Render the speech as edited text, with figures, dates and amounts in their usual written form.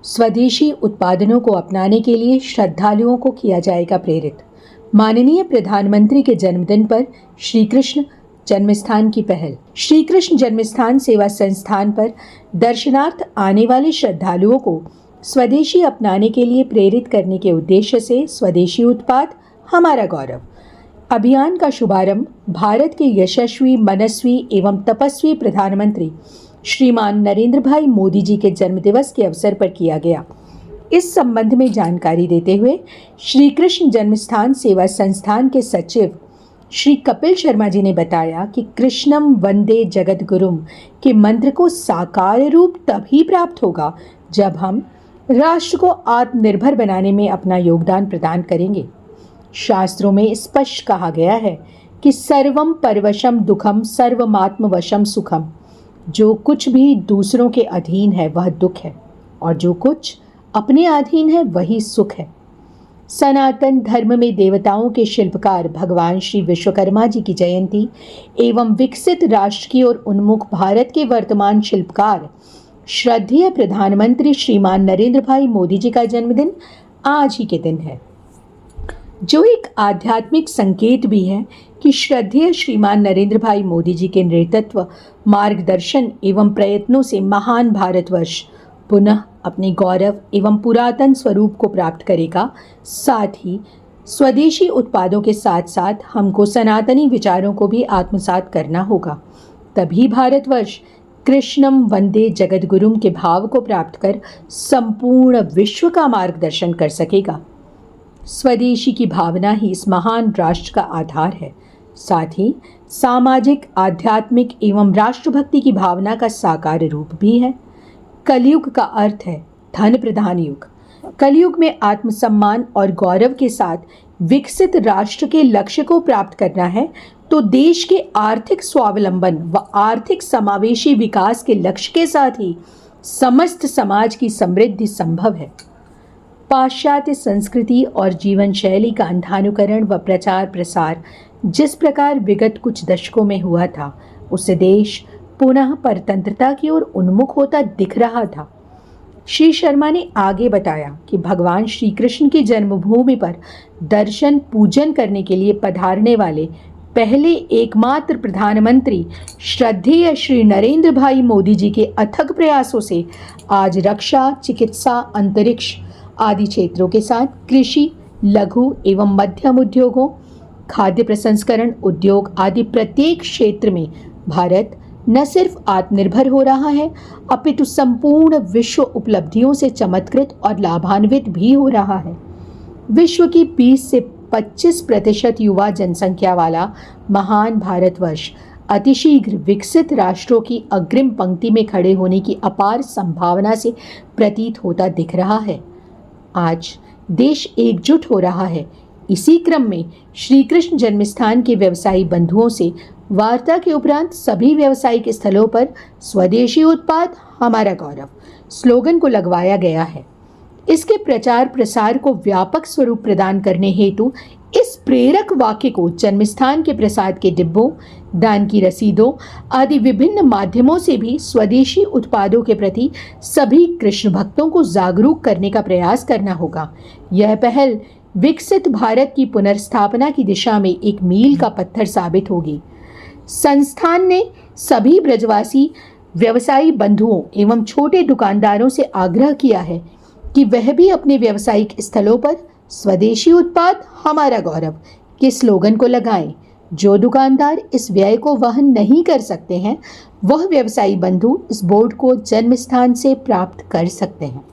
स्वदेशी उत्पादनों को अपनाने के लिए श्रद्धालुओं को किया जाएगा प्रेरित। माननीय प्रधानमंत्री के जन्मदिन पर श्री कृष्ण जन्मस्थान की पहल। श्री कृष्ण जन्मस्थान सेवा संस्थान पर दर्शनार्थ आने वाले श्रद्धालुओं को स्वदेशी अपनाने के लिए प्रेरित करने के उद्देश्य से स्वदेशी उत्पाद हमारा गौरव अभियान का शुभारंभ भारत के यशस्वी, मनस्वी एवं तपस्वी प्रधानमंत्री श्रीमान नरेंद्र भाई मोदी जी के जन्मदिवस के अवसर पर किया गया। इस संबंध में जानकारी देते हुए श्री कृष्ण जन्मस्थान सेवा संस्थान के सचिव श्री कपिल शर्मा जी ने बताया कि कृष्णम वंदे जगत गुरुम के मंत्र को साकार रूप तभी प्राप्त होगा जब हम राष्ट्र को आत्मनिर्भर बनाने में अपना योगदान प्रदान करेंगे। शास्त्रों में स्पष्ट कहा गया है कि सर्वम परवशम दुखम सर्वमात्मवशम सुखम। जो कुछ भी दूसरों के अधीन है वह दुख है और जो कुछ अपने अधीन है वही सुख है। सनातन धर्म में देवताओं के शिल्पकार भगवान श्री विश्वकर्मा जी की जयंती एवं विकसित राष्ट्र की ओर उन्मुख भारत के वर्तमान शिल्पकार श्रद्धेय प्रधानमंत्री श्रीमान नरेंद्र भाई मोदी जी का जन्मदिन आज ही के दिन है, जो एक आध्यात्मिक संकेत भी है कि श्रद्धेय श्रीमान नरेंद्र भाई मोदी जी के नेतृत्व, मार्गदर्शन एवं प्रयत्नों से महान भारतवर्ष पुनः अपने गौरव एवं पुरातन स्वरूप को प्राप्त करेगा। साथ ही स्वदेशी उत्पादों के साथ साथ हमको सनातनी विचारों को भी आत्मसात करना होगा, तभी भारतवर्ष कृष्णम वंदे जगद्गुरुम के भाव को प्राप्त कर संपूर्ण विश्व का मार्गदर्शन कर सकेगा। स्वदेशी की भावना ही इस महान राष्ट्र का आधार है। साथ ही सामाजिक, आध्यात्मिक एवं राष्ट्रभक्ति की भावना का साकार रूप भी है। कलयुग का अर्थ है धन प्रधान युग। कलयुग में आत्मसम्मान और गौरव के साथ विकसित राष्ट्र के लक्ष्य को प्राप्त करना है तो देश के आर्थिक स्वावलंबन व आर्थिक समावेशी विकास के लक्ष्य के साथ ही समस्त समाज की समृद्धि संभव है। पाश्चात्य संस्कृति और जीवन शैली का अंधानुकरण व प्रचार प्रसार जिस प्रकार विगत कुछ दशकों में हुआ था, उससे देश पुनः परतंत्रता की ओर उन्मुख होता दिख रहा था। श्री शर्मा ने आगे बताया कि भगवान श्री कृष्ण की जन्मभूमि पर दर्शन पूजन करने के लिए पधारने वाले पहले एकमात्र प्रधानमंत्री श्रद्धेय श्री नरेंद्र भाई मोदी जी के अथक प्रयासों से आज रक्षा, चिकित्सा, अंतरिक्ष आदि क्षेत्रों के साथ कृषि, लघु एवं मध्यम उद्योगों, खाद्य प्रसंस्करण उद्योग आदि प्रत्येक क्षेत्र में भारत न सिर्फ आत्मनिर्भर हो रहा है अपितु संपूर्ण विश्व उपलब्धियों से चमत्कृत और लाभान्वित भी हो रहा है। विश्व की 20 से 25% युवा जनसंख्या वाला महान भारतवर्ष अतिशीघ्र विकसित राष्ट्रों की अग्रिम पंक्ति में खड़े होने की अपार संभावना से प्रतीत होता दिख रहा है। आज देश एकजुट हो रहा है। इसी क्रम में श्री कृष्ण जन्मस्थान के व्यवसायी बंधुओं से वार्ता के उपरांत सभी व्यावसायिक स्थलों पर स्वदेशी उत्पाद हमारा गौरव स्लोगन को लगवाया गया है। इसके प्रचार प्रसार को व्यापक स्वरूप प्रदान करने हेतु इस प्रेरक वाक्य को जन्मस्थान के प्रसाद के डिब्बों, दान की रसीदों आदि विभिन्न माध्यमों से भी स्वदेशी उत्पादों के प्रति सभी कृष्ण भक्तों को जागरूक करने का प्रयास करना होगा। यह पहल विकसित भारत की पुनर्स्थापना की दिशा में एक मील का पत्थर साबित होगी। संस्थान ने सभी ब्रजवासी व्यवसायी बंधुओं एवं छोटे दुकानदारों से आग्रह किया है कि वह भी अपने व्यावसायिक स्थलों पर स्वदेशी उत्पाद हमारा गौरव के स्लोगन को लगाएं। जो दुकानदार इस व्यय को वहन नहीं कर सकते हैं, वह व्यवसायी बंधु इस बोर्ड को जन्मस्थान से प्राप्त कर सकते हैं।